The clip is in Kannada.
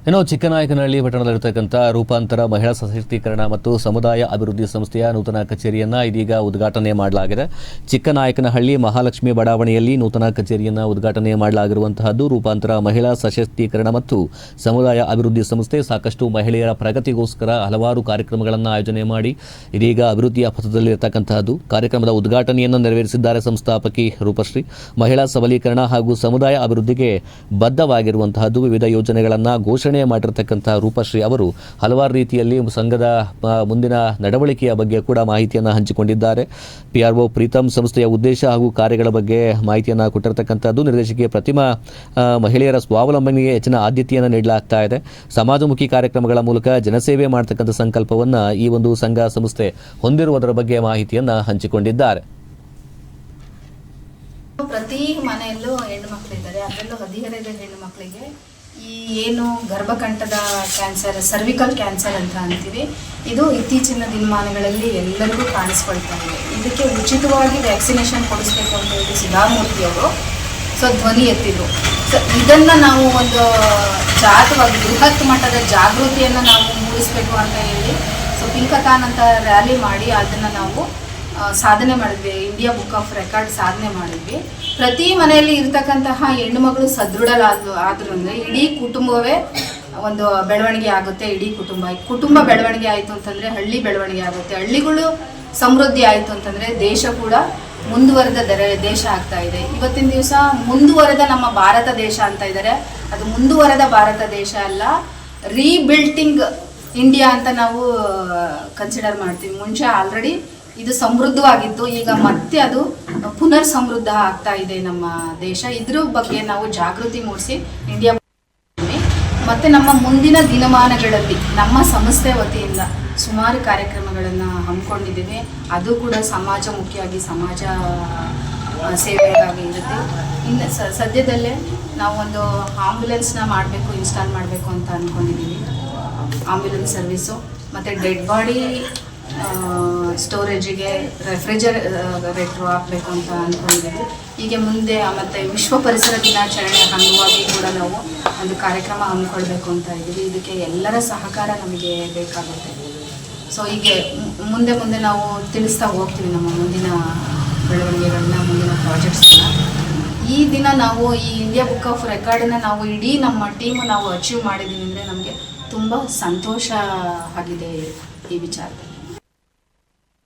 ಇನ್ನು ಚಿಕ್ಕನಾಯಕನಹಳ್ಳಿ ಪಟ್ಟಣದಲ್ಲಿರತಕ್ಕಂಥ ರೂಪಾಂತರ ಮಹಿಳಾ ಸಶಕ್ತೀಕರಣ ಮತ್ತು ಸಮುದಾಯ ಅಭಿವೃದ್ಧಿ ಸಂಸ್ಥೆಯ ನೂತನ ಕಚೇರಿಯನ್ನು ಇದೀಗ ಉದ್ಘಾಟನೆ ಮಾಡಲಾಗಿದೆ. ಚಿಕ್ಕನಾಯಕನಹಳ್ಳಿ ಮಹಾಲಕ್ಷ್ಮಿ ಬಡಾವಣೆಯಲ್ಲಿ ನೂತನ ಕಚೇರಿಯನ್ನು ಉದ್ಘಾಟನೆ ಮಾಡಲಾಗಿರುವಂತಹದ್ದು. ರೂಪಾಂತರ ಮಹಿಳಾ ಸಶಕ್ತೀಕರಣ ಮತ್ತು ಸಮುದಾಯ ಅಭಿವೃದ್ಧಿ ಸಂಸ್ಥೆ ಸಾಕಷ್ಟು ಮಹಿಳೆಯರ ಪ್ರಗತಿಗೋಸ್ಕರ ಹಲವಾರು ಕಾರ್ಯಕ್ರಮಗಳನ್ನು ಆಯೋಜನೆ ಮಾಡಿ ಇದೀಗ ಅಭಿವೃದ್ಧಿಯ ಪಥದಲ್ಲಿರತಕ್ಕಂತಹದ್ದು. ಕಾರ್ಯಕ್ರಮದ ಉದ್ಘಾಟನೆಯನ್ನು ನೆರವೇರಿಸಿದ್ದಾರೆ ಸಂಸ್ಥಾಪಕಿ ರೂಪಶ್ರೀ. ಮಹಿಳಾ ಸಬಲೀಕರಣ ಹಾಗೂ ಸಮುದಾಯ ಅಭಿವೃದ್ಧಿಗೆ ಬದ್ಧವಾಗಿರುವಂತಹದ್ದು. ವಿವಿಧ ಯೋಜನೆಗಳನ್ನು ಘೋಷಣೆ ಮಾಡಿರತಕ್ಕಂತಹ ರೂಪಶ್ರೀ ಅವರು ಹಲವಾರು ರೀತಿಯಲ್ಲಿ ಸಂಘದ ಮುಂದಿನ ನಡವಳಿಕೆಯ ಬಗ್ಗೆ ಕೂಡ ಮಾಹಿತಿಯನ್ನು ಹಂಚಿಕೊಂಡಿದ್ದಾರೆ. PRO ಪ್ರೀತಮ್ ಸಂಸ್ಥೆಯ ಉದ್ದೇಶ ಹಾಗೂ ಕಾರ್ಯಗಳ ಬಗ್ಗೆ ಮಾಹಿತಿಯನ್ನು ಕೊಟ್ಟಿರತಕ್ಕಂಥದ್ದು. ನಿರ್ದೇಶಕಿ ಪ್ರತಿಮಾ ಮಹಿಳೆಯರ ಸ್ವಾವಲಂಬನೆಗೆ ಹೆಚ್ಚಿನ ಆದ್ಯತೆಯನ್ನು ನೀಡಲಾಗ್ತಾ ಇದೆ. ಸಮಾಜಮುಖಿ ಕಾರ್ಯಕ್ರಮಗಳ ಮೂಲಕ ಜನಸೇವೆ ಮಾಡತಕ್ಕಂಥ ಸಂಕಲ್ಪವನ್ನು ಈ ಒಂದು ಸಂಘ ಸಂಸ್ಥೆ ಹೊಂದಿರುವುದರ ಬಗ್ಗೆ ಮಾಹಿತಿಯನ್ನು ಹಂಚಿಕೊಂಡಿದ್ದಾರೆ. ಪ್ರತಿ ಮನೆಯಲ್ಲೂ ಹೆಣ್ಣು ಮಕ್ಕಳಿದ್ದಾರೆ. ಅದರಲ್ಲೂ ಹದಿಹರೆಯದ ಹೆಣ್ಣು ಮಕ್ಕಳಿಗೆ ಈ ಏನು ಗರ್ಭಕಂಠದ ಕ್ಯಾನ್ಸರ್, ಸರ್ವಿಕಲ್ ಕ್ಯಾನ್ಸರ್ ಅಂತ ಅಂತೀವಿ, ಇದು ಇತ್ತೀಚಿನ ದಿನಮಾನಗಳಲ್ಲಿ ಎಲ್ಲರಿಗೂ ಕಾಣಿಸ್ಕೊಳ್ತಾ ಇದೆ. ಇದಕ್ಕೆ ಉಚಿತವಾಗಿ ವ್ಯಾಕ್ಸಿನೇಷನ್ ಕೊಡಿಸ್ಬೇಕು ಅಂತ ಹೇಳಿ ಸುಧಾಮೂರ್ತಿ ಅವರು ಧ್ವನಿ ಎತ್ತಿದ್ರು. ಇದನ್ನು ನಾವು ಒಂದು ಜಾಗವಾಗಿ ಬೃಹತ್ ಮಟ್ಟದ ಜಾಗೃತಿಯನ್ನು ನಾವು ಮೂಡಿಸಬೇಕು ಅಂತ ಹೇಳಿ ಪಿಂಕಥಾನ್ ಅಂತ ರ್ಯಾಲಿ ಮಾಡಿ ಅದನ್ನು ನಾವು ಸಾಧನೆ ಮಾಡಿದ್ವಿ. ಇಂಡಿಯಾ ಬುಕ್ ಆಫ್ ರೆಕಾರ್ಡ್ ಸಾಧನೆ ಮಾಡಿದ್ವಿ. ಪ್ರತಿ ಮನೆಯಲ್ಲಿ ಇರ್ತಕ್ಕಂತಹ ಹೆಣ್ಣು ಮಗಳು ಆದ್ರೂ ಇಡೀ ಕುಟುಂಬವೇ ಒಂದು ಬೆಳವಣಿಗೆ ಆಗುತ್ತೆ. ಇಡೀ ಕುಟುಂಬ ಬೆಳವಣಿಗೆ ಆಯಿತು ಅಂತಂದರೆ ಹಳ್ಳಿ ಬೆಳವಣಿಗೆ ಆಗುತ್ತೆ. ಹಳ್ಳಿಗಳು ಸಮೃದ್ಧಿ ಆಯಿತು ಅಂತಂದರೆ ದೇಶ ಕೂಡ ಮುಂದುವರೆದ ದೇಶ ಆಗ್ತಾ ಇದೆ. ಇವತ್ತಿನ ದಿವಸ ಮುಂದುವರೆದ ನಮ್ಮ ಭಾರತ ದೇಶ ಅಂತ ಇದ್ದಾರೆ. ಅದು ಮುಂದುವರೆದ ಭಾರತ ದೇಶ ಅಲ್ಲ, ರೀಬಿಲ್ಟಿಂಗ್ ಇಂಡಿಯಾ ಅಂತ ನಾವು ಕನ್ಸಿಡರ್ ಮಾಡ್ತೀವಿ. ಮುಂಚೆ ಆಲ್ರೆಡಿ ಇದು ಸಮೃದ್ಧವಾಗಿತ್ತು, ಈಗ ಮತ್ತೆ ಅದು ಪುನರ್ ಸಮೃದ್ಧ ಆಗ್ತಾ ಇದೆ ನಮ್ಮ ದೇಶ. ಇದ್ರ ಬಗ್ಗೆ ನಾವು ಜಾಗೃತಿ ಮೂಡಿಸಿ ಇಂಡಿಯಾ ಮತ್ತು ನಮ್ಮ ಮುಂದಿನ ದಿನಮಾನಗಳಲ್ಲಿ ನಮ್ಮ ಸಂಸ್ಥೆ ವತಿಯಿಂದ ಸುಮಾರು ಕಾರ್ಯಕ್ರಮಗಳನ್ನು ಹಮ್ಮಿಕೊಂಡಿದ್ದೀವಿ. ಅದು ಕೂಡ ಸಮಾಜಮುಖಿಯಾಗಿ ಸಮಾಜ ಸೇವೆಗಾಗಿ ಇರುತ್ತೆ. ಇನ್ನು ಸದ್ಯದಲ್ಲೇ ನಾವು ಒಂದು ಆಂಬ್ಯುಲೆನ್ಸ್ನ ಇನ್ಸ್ಟಾಲ್ ಮಾಡಬೇಕು ಅಂತ ಅಂದ್ಕೊಂಡಿದ್ದೀವಿ. ಆಂಬ್ಯುಲೆನ್ಸ್ ಸರ್ವಿಸು ಮತ್ತು ಡೆಡ್ ಬಾಡಿ ಸ್ಟೋರೇಜಿಗೆ ರೆಫ್ರಿಜರೇಟ್ರು ಹಾಕಬೇಕು ಅಂತ ಅಂದ್ಕೊಂಡಿದ್ದೀವಿ. ಹೀಗೆ ಮುಂದೆ ಮತ್ತು ವಿಶ್ವ ಪರಿಸರ ದಿನಾಚರಣೆ ಅಂಗವಾಗಿ ಕೂಡ ನಾವು ಒಂದು ಕಾರ್ಯಕ್ರಮ ಹಮ್ಮಿಕೊಳ್ಬೇಕು ಅಂತ ಇದ್ದೀವಿ. ಇದಕ್ಕೆ ಎಲ್ಲರ ಸಹಕಾರ ನಮಗೆ ಬೇಕಾಗುತ್ತೆ. ಹೀಗೆ ಮುಂದೆ ನಾವು ತಿಳಿಸ್ತಾ ಹೋಗ್ತೀವಿ ನಮ್ಮ ಮುಂದಿನ ಬೆಳವಣಿಗೆಗಳನ್ನ, ಮುಂದಿನ ಪ್ರಾಜೆಕ್ಟ್ಸ್ನ. ಈ ದಿನ ನಾವು ಈ ಇಂಡಿಯಾ ಬುಕ್ ಆಫ್ ರೆಕಾರ್ಡನ್ನು ನಾವು ಇಡೀ ನಮ್ಮ ಟೀಮು ನಾವು ಅಚೀವ್ ಮಾಡಿದ್ದೀವಿ ಅಂದರೆ ನಮಗೆ ತುಂಬ ಸಂತೋಷ ಆಗಿದೆ ಈ ವಿಚಾರದಲ್ಲಿ.